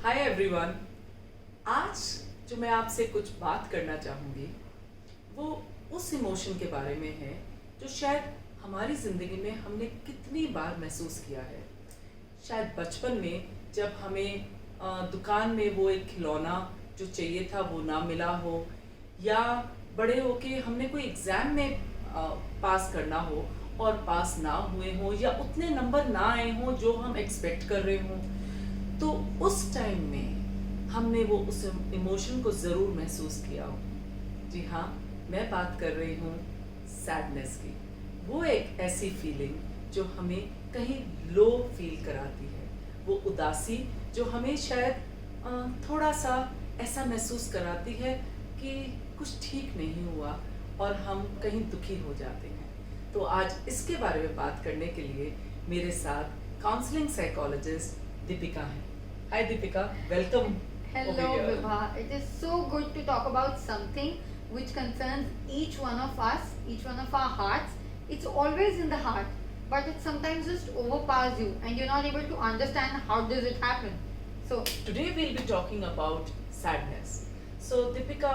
Hi everyone. आज जो मैं आपसे कुछ बात करना चाहूँगी वो उस इमोशन के बारे में है जो शायद हमारी ज़िंदगी में हमने कितनी बार महसूस किया है। शायद बचपन में जब हमें दुकान में वो एक खिलौना जो चाहिए था वो ना मिला हो, या बड़े होके हमने कोई एग्ज़ाम में पास करना हो और पास ना हुए हों, या उतने नंबर ना आए हों जो हम एक्सपेक्ट कर रहे हों, तो उस टाइम में हमने वो उस इमोशन को ज़रूर महसूस किया हो। जी हाँ, मैं बात कर रही हूँ सैडनेस की। वो एक ऐसी फीलिंग जो हमें कहीं लो फील कराती है, वो उदासी जो हमें शायद थोड़ा सा ऐसा महसूस कराती है कि कुछ ठीक नहीं हुआ और हम कहीं दुखी हो जाते हैं। तो आज इसके बारे में बात करने के लिए मेरे साथ काउंसलिंग साइकोलॉजिस्ट दीपिका हैं। Hi Deepika, welcome. Hello, Vibha. It is so good to talk about something which concerns each one of us, each one of our hearts. It's always in the heart, but it sometimes just overpowers you and you're not able to understand how does it happen. So, Today we'll be talking about sadness. So Deepika,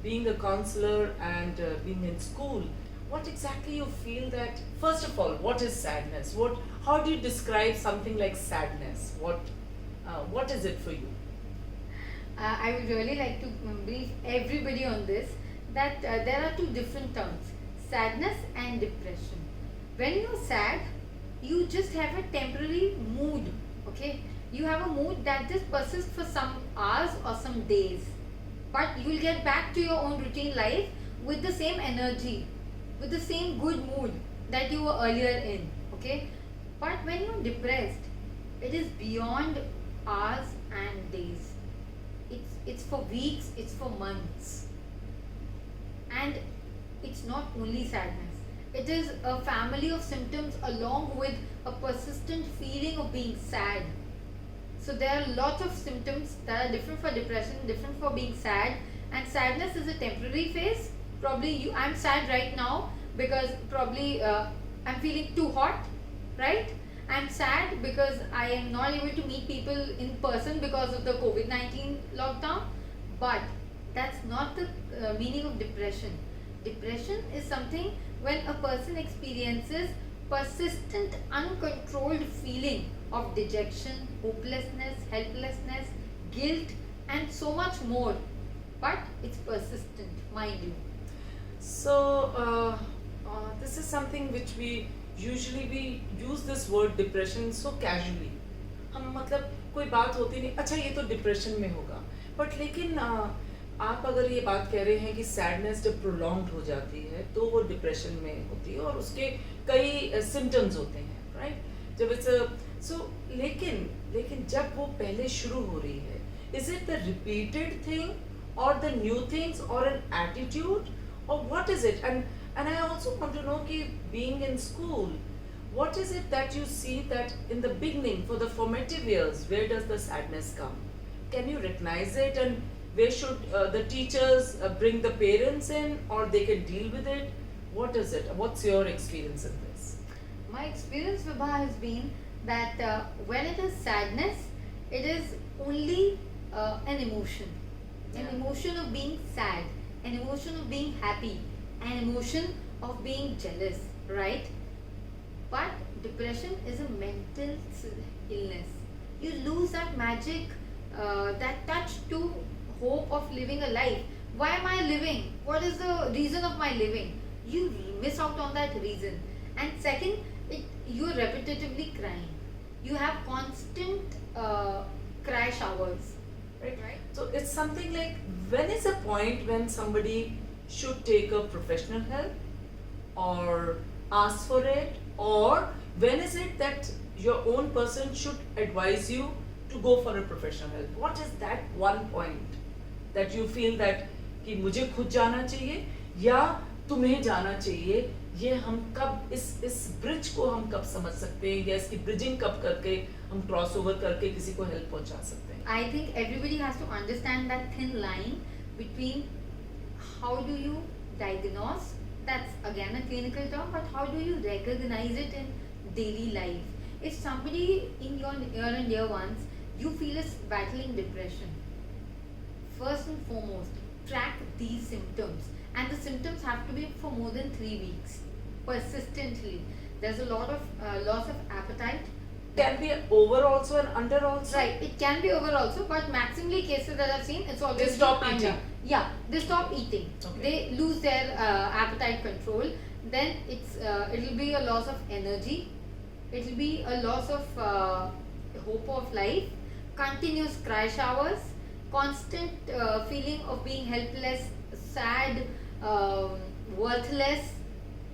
being a counselor and being in school, what exactly you feel that, first of all, what is sadness? How do you describe something like sadness? What is it for you? I would really like to brief everybody on this that there are two different terms, sadness and depression. When you're sad, you just have a temporary mood, okay? You have a mood that just persists for some hours or some days, but you'll get back to your own routine life with the same energy, with the same good mood that you were earlier in, okay? But when you're depressed, it is beyond hours and days. It's for weeks, it's for months. And it's not only sadness. It is a family of symptoms along with a persistent feeling of being sad. So there are lots of symptoms that are different for depression, different for being sad, and sadness is a temporary phase. Probably I'm sad right now because probably I'm feeling too hot, right? I'm sad because I am not able to meet people in person because of the COVID-19 lockdown. But that's not the meaning of depression. Depression is something when a person experiences persistent, uncontrolled feeling of dejection, hopelessness, helplessness, guilt, and so much more. But it's persistent, mind you. So this is something which we use this word depression so casually. हम मतलब कोई बात होती नहीं, अच्छा ये तो depression में होगा, बट लेकिन आप अगर ये बात कह रहे हैं कि सैडनेस जब प्रोलॉन्ग्ड हो जाती है तो वो डिप्रेशन में होती है और उसके कई सिम्टम्स होते हैं, राइट? जब इट्स सो लेकिन जब वो पहले शुरू हो रही है, is it the repeated thing और द न्यू थिंग्स और an attitude, or what is it? And I also want to know कि being in school, what is it that you see that in the beginning for the formative years, where does the sadness come? Can you recognize it, and where should the teachers bring the parents in, or they can deal with it? What is it? What's your experience in this? My experience, Vibha, has been that when it is sadness, it is only an emotion. An Yeah. emotion of being sad, an emotion of being happy, an emotion of being jealous, right? But depression is a mental illness. You lose that magic, that touch to hope of living a life. Why am I living? What is the reason of my living? You miss out on that reason. And second, you're repetitively crying. You have constant cry showers. Right? So it's something like, when is a point when somebody should take a professional help or ask for it, or when is it that your own person should advise you to go for a professional help? What is that one point that you feel that कि मुझे खुद जाना चाहिए या तुम्हें जाना चाहिए? ये हम कब इस ब्रिज को हम कब समझ सकते हैं, या इसकी ब्रिजिंग कब करके हम क्रॉस ओवर करके किसी को हेल्प पहुंचा सकते हैं? I think everybody has to understand that thin line between how do you diagnose, that's again a clinical term, but how do you recognize it in daily life. If somebody in your near and dear ones you feel is battling depression, first and foremost, track these symptoms. And the symptoms have to be for more than 3 weeks, persistently. There's a lot of loss of appetite. Can be over also and under also. Right, it can be over also, but maximally cases that I've seen, it's always They stop been under. eating. Yeah, they stop eating. Okay. They lose their appetite control. Then it'll be a loss of energy. It'll be a loss of hope of life. Continuous cry showers. Constant feeling of being helpless, sad, worthless,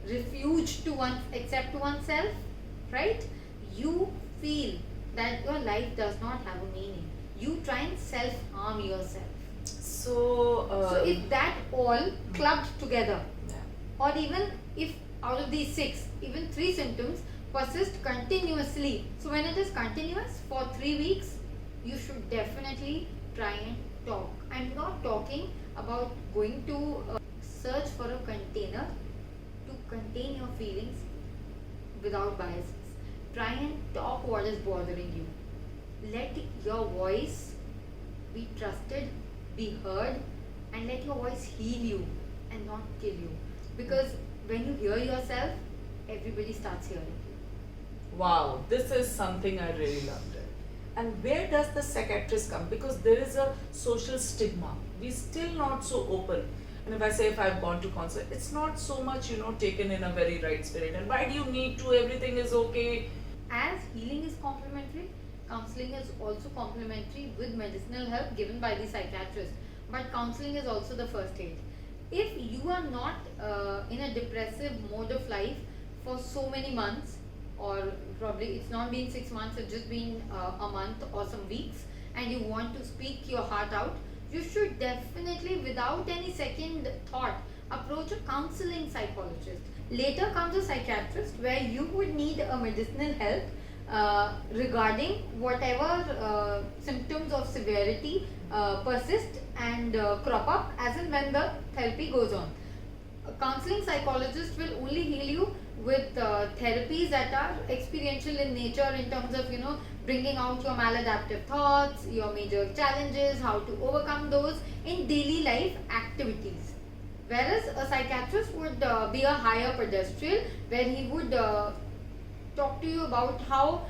refuge to accept oneself. Right? You feel that your life does not have a meaning. You try and self-harm yourself. So, So if that all clubbed together, yeah. or even if out of these 6, even 3 symptoms persist continuously. So when it is continuous for 3 weeks, you should definitely try and talk. I'm not talking about going to search for a container to contain your feelings without biases. Try and talk what is bothering you. Let your voice be trusted, be heard, and let your voice heal you and not kill you. Because when you hear yourself, everybody starts hearing you. Wow, this is something I really loved it. And where does the psychiatrist come? Because there is a social stigma. We're still not so open. And if I've gone to concert, it's not so much, taken in a very right spirit. And why do you need to? Everything is okay. As healing is complementary, counseling is also complementary with medicinal help given by the psychiatrist. But counseling is also the first aid. If you are not in a depressive mode of life for so many months, or probably it's not been 6 months, it's just been a month or some weeks, and you want to speak your heart out, you should definitely, without any second thought, approach a counseling psychologist. Later comes a psychiatrist, where you would need a medicinal help regarding whatever symptoms of severity persist and crop up as and when the therapy goes on. A counseling psychologist will only heal you with therapies that are experiential in nature, in terms of bringing out your maladaptive thoughts, your major challenges, how to overcome those in daily life activities. Whereas a psychiatrist would be a higher pedestrian, where he would talk to you about how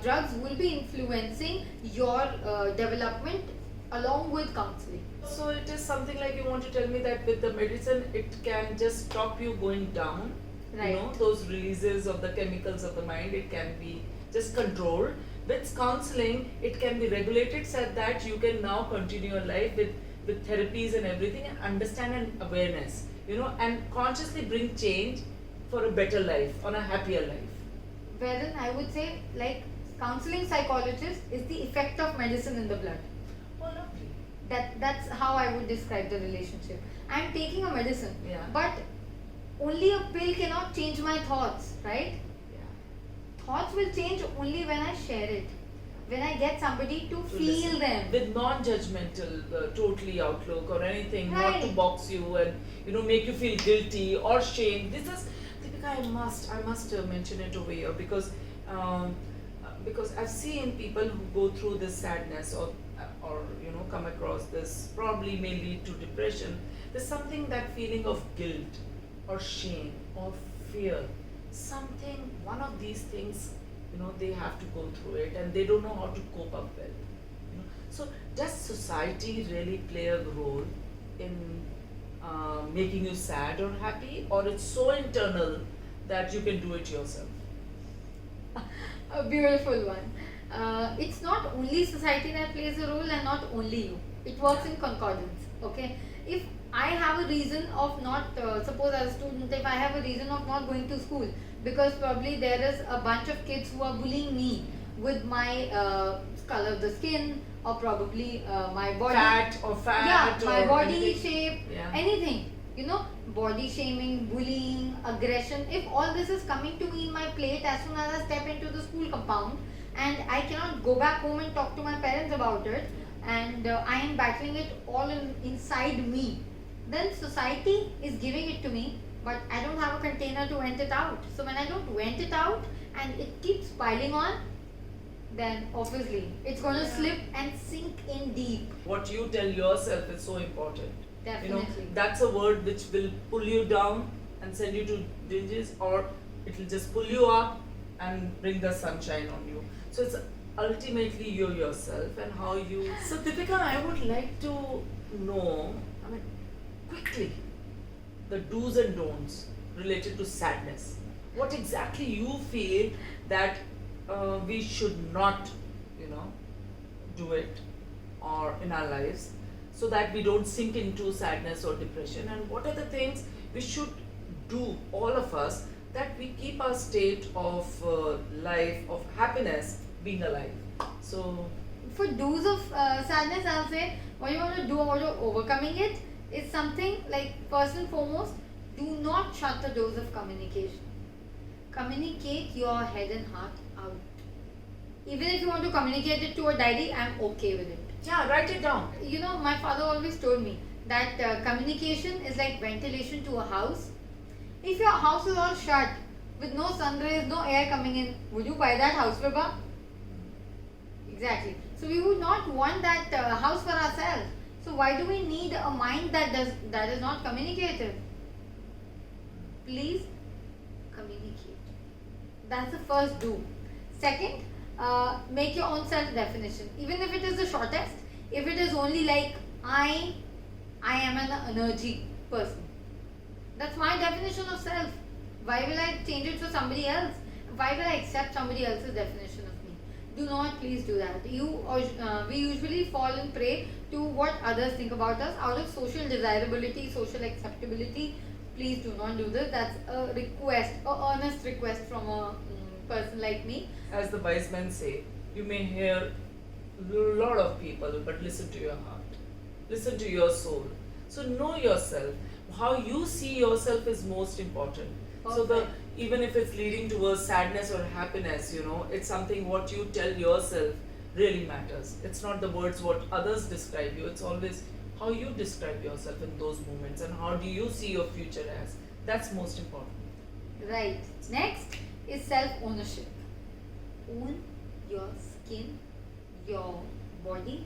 drugs will be influencing your development along with counseling. So it is something like, you want to tell me that with the medicine, it can just stop you going down. Right. Those releases of the chemicals of the mind, it can be just controlled. With counseling, it can be regulated so that you can now continue your life with therapies and everything, and understand and awareness, and consciously bring change for a better life, on a happier life. Wherein I would say, like, counseling psychologist is the effect of medicine in the blood. Oh, lovely. That's how I would describe the relationship. I'm taking a medicine, Yeah. but only a pill cannot change my thoughts, right? Yeah. Thoughts will change only when I share it, when I get somebody to feel listen. them. With non-judgmental, totally outlook or anything, not to Right. box you and make you feel guilty or shame. This is, Deepika, I must mention it over here, because I've seen people who go through this sadness or come across this, probably may lead to depression. There's something, that feeling of guilt or shame or fear, something, one of these things, they have to go through it, and they don't know how to cope up well. So does society really play a role in making you sad or happy, or it's so internal that you can do it yourself? A beautiful one. It's not only society that plays a role, and not only you. It works in concordance. Okay. If I have a reason of not, suppose as a student, if I have a reason of not going to school, because probably there is a bunch of kids who are bullying me with my color of the skin, or probably my body. Fat Yeah, my or body anything. shape, Yeah. anything. Body shaming, bullying, aggression. If all this is coming to me in my plate as soon as I step into the school compound, and I cannot go back home and talk to my parents about it, and I am battling it all inside me, then society is giving it to me, but I don't have a container to vent it out. So when I don't vent it out and it keeps piling on, then obviously it's gonna Yeah. slip and sink in deep. What you tell yourself is so important. Definitely. That's a word which will pull you down and send you to ditches, or it will just pull you up and bring the sunshine on you. So it's ultimately you yourself and how you. So Deepika, I would like to know, I mean, quickly, the do's and don'ts related to sadness. What exactly you feel that we should not, do it or in our lives, so that we don't sink into sadness or depression, and what are the things we should do, all of us, that we keep our state of life of happiness being alive. So For do's of sadness, I'll say what you want to do about overcoming it is something like, first and foremost, do not shut the doors of communication. Communicate your head and heart out. Even if you want to communicate it to a diary, I'm okay with it. yeah, write it down. My father always told me that communication is like ventilation to a house. If your house is all shut with no sun rays, no air coming in, would you buy that house, Vibha? Exactly. So we would not want that house for ourselves. So why do we need a mind that is not communicative? Please communicate. That's the first do. Second, make your own self definition. Even if it is the shortest, if it is only like I am an energy person. That's my definition of self. Why will I change it for somebody else? Why will I accept somebody else's definition of me? Do not please do that. We usually fall and prey to what others think about us out of social desirability, social acceptability. Please do not do this. That's a request, a earnest request from a person like me. As the wise men say, you may hear a lot of people, but listen to your heart. Listen to your soul. So know yourself. How you see yourself is most important. So Perfect. even if it's leading towards sadness or happiness, it's something what you tell yourself really matters. It's not the words what others describe you. It's always how you describe yourself in those moments, and how do you see your future as. That's most important. Right. Next is self ownership. Own your skin, your body,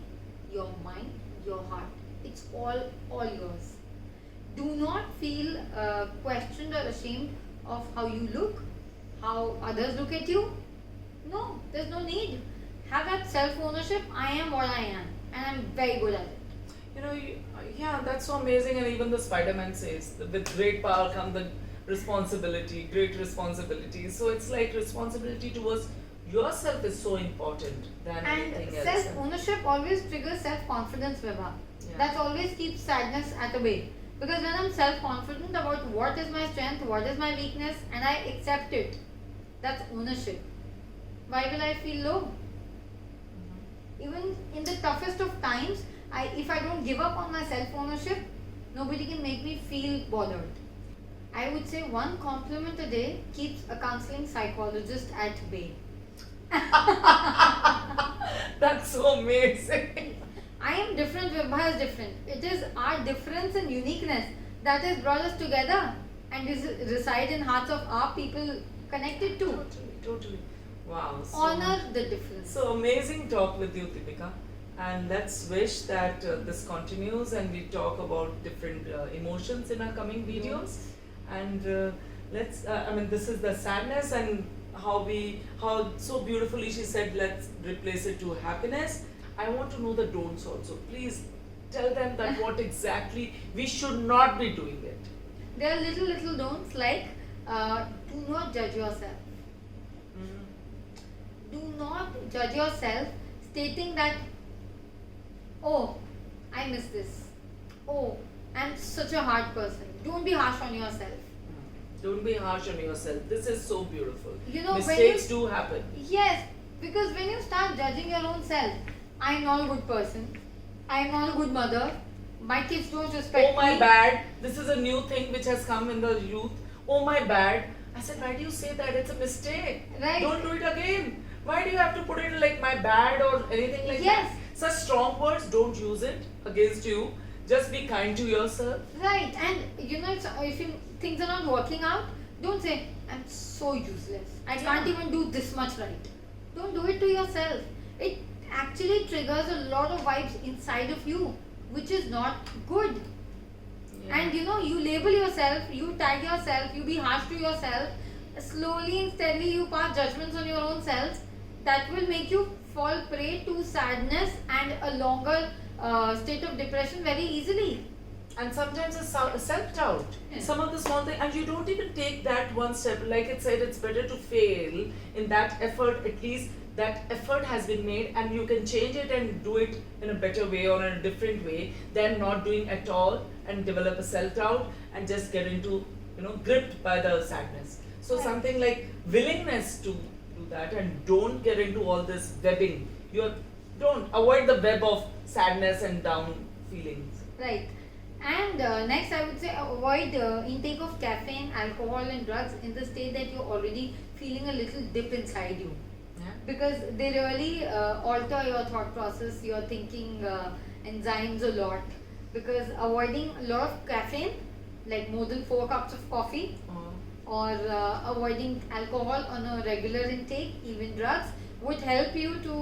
your mind, your heart. It's all yours. Do not feel questioned or ashamed of how you look, how others look at you. No, there's no need. Have that self ownership. I am what I am, and I'm very good at it. Yeah, that's so amazing. And even the Spider-Man says, that with great power come the responsibility, great responsibility. So it's like responsibility towards yourself is so important than anything And else. self ownership always triggers self confidence, Vibha. Yeah. That always keeps sadness at bay. Because when I'm self confident about what is my strength, what is my weakness, and I accept it, that's ownership. Why will I feel low? Even in the toughest of times, if I don't give up on my self ownership, nobody can make me feel bothered. I would say one compliment a day keeps a counseling psychologist at bay. That's so amazing. I am different, Vibha is different. It is our difference and uniqueness that has brought us together and reside in hearts of our people connected to. Totally. Wow. Honor the difference. So amazing talk with you, Deepika. And let's wish that this continues and we talk about different emotions in our coming videos. And this is the sadness, and how so beautifully she said, let's replace it to happiness. I want to know the don'ts also. Please tell them that what exactly we should not be doing it. There are little don'ts like do not judge yourself. Do not judge yourself stating that, oh, I miss this. Oh, I'm such a hard person. Don't be harsh on yourself. Don't be harsh on yourself. This is so beautiful. When Mistakes do happen. Yes, because when you start judging your own self, I'm not a good person. I'm not a good mother. My kids don't respect Oh my me. bad. This is a new thing which has come in the youth. Oh my bad. I said, why do you say that? It's a mistake. Right. Don't do it again. Why do you have to put it like my bad or anything like Yes. that? Such strong words, don't use it against you. Just be kind to yourself. Right, and if things are not working out, don't say, I'm so useless. I can't even do this much right. Don't do it to yourself. It actually triggers a lot of vibes inside of you, which is not good. Yeah. And you label yourself, you tag yourself, you be harsh to yourself. Slowly and steadily, you pass judgments on your own selves that will make you fall prey to sadness and a longer state of depression very easily. And sometimes it's self-doubt. Yeah. Some of the small things, and you don't even take that one step. Like it said, it's better to fail in that effort. At least that effort has been made, and you can change it and do it in a better way or in a different way than not doing at all and develop a self-doubt and just get into, gripped by the sadness. So Right. something like willingness to do that, and don't get into all this webbing. Don't avoid the web of sadness and down feelings. Right. And next, I would say avoid intake of caffeine, alcohol, and drugs in the state that you're already feeling a little dip inside you, Yeah. because they really alter your thought process, your thinking enzymes a lot. Because avoiding a lot of caffeine, like more than 4 cups of coffee, or avoiding alcohol on a regular intake, even drugs, would help you to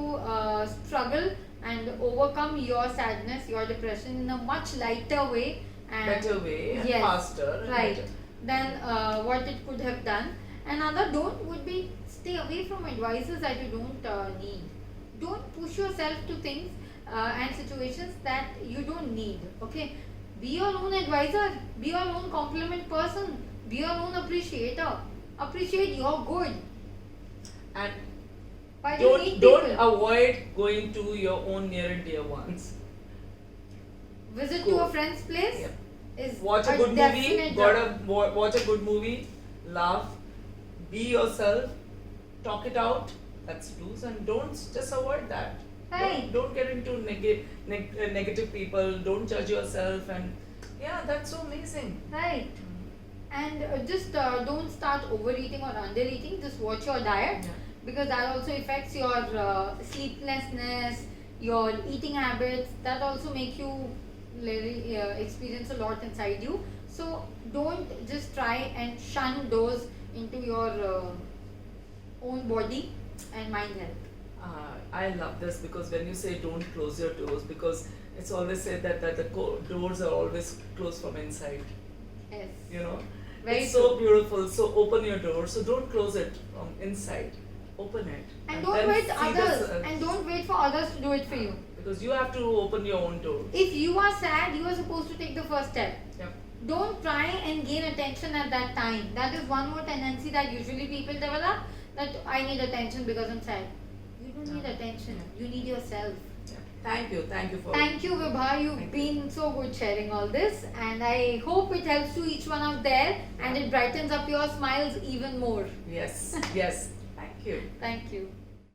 struggle and overcome your sadness, your depression in a much lighter way and Better way, and Yes, faster. and right, better. than what it could have done. Another don't would be stay away from advices that you don't need. Don't push yourself to things and situations that you don't need. Okay, be your own advisor, be your own compliment person, be your own appreciator. Appreciate your good. And Why do you don't need don't people? avoid going to your own near and dear ones. Visit Go. to a friend's place Yeah. is Watch a good movie. definite Watch a good movie. Laugh. Be yourself. Talk it out. That's do's, and don'ts. Just avoid that. Right. Don't get into negative people. Don't judge yourself. And yeah, that's so amazing. Right. And just don't start overeating or undereating. Just watch your diet, Yeah. because that also affects your sleeplessness, your eating habits. That also make you really experience a lot inside you. So don't just try and shun those into your own body and mind health. I love this, because when you say don't close your doors, because it's always said that the doors are always closed from inside. Yes. Very It's so beautiful. So open your door. So don't close it from inside. Open it. And don't then wait see others, the and don't wait for others to do it for you. because you have to open your own door. If you are sad, you are supposed to take the first step. Yeah. Don't try and gain attention at that time. That is one more tendency that usually people develop, that I need attention because I'm sad. You don't need attention. You need yourself. Yeah. Thank you. Thank you for. Thank you, Vibha. You've Thank been so good sharing all this, and I hope it helps to each one out there, and it brightens up your smiles even more. Yes. Yes. Thank you. Thank you.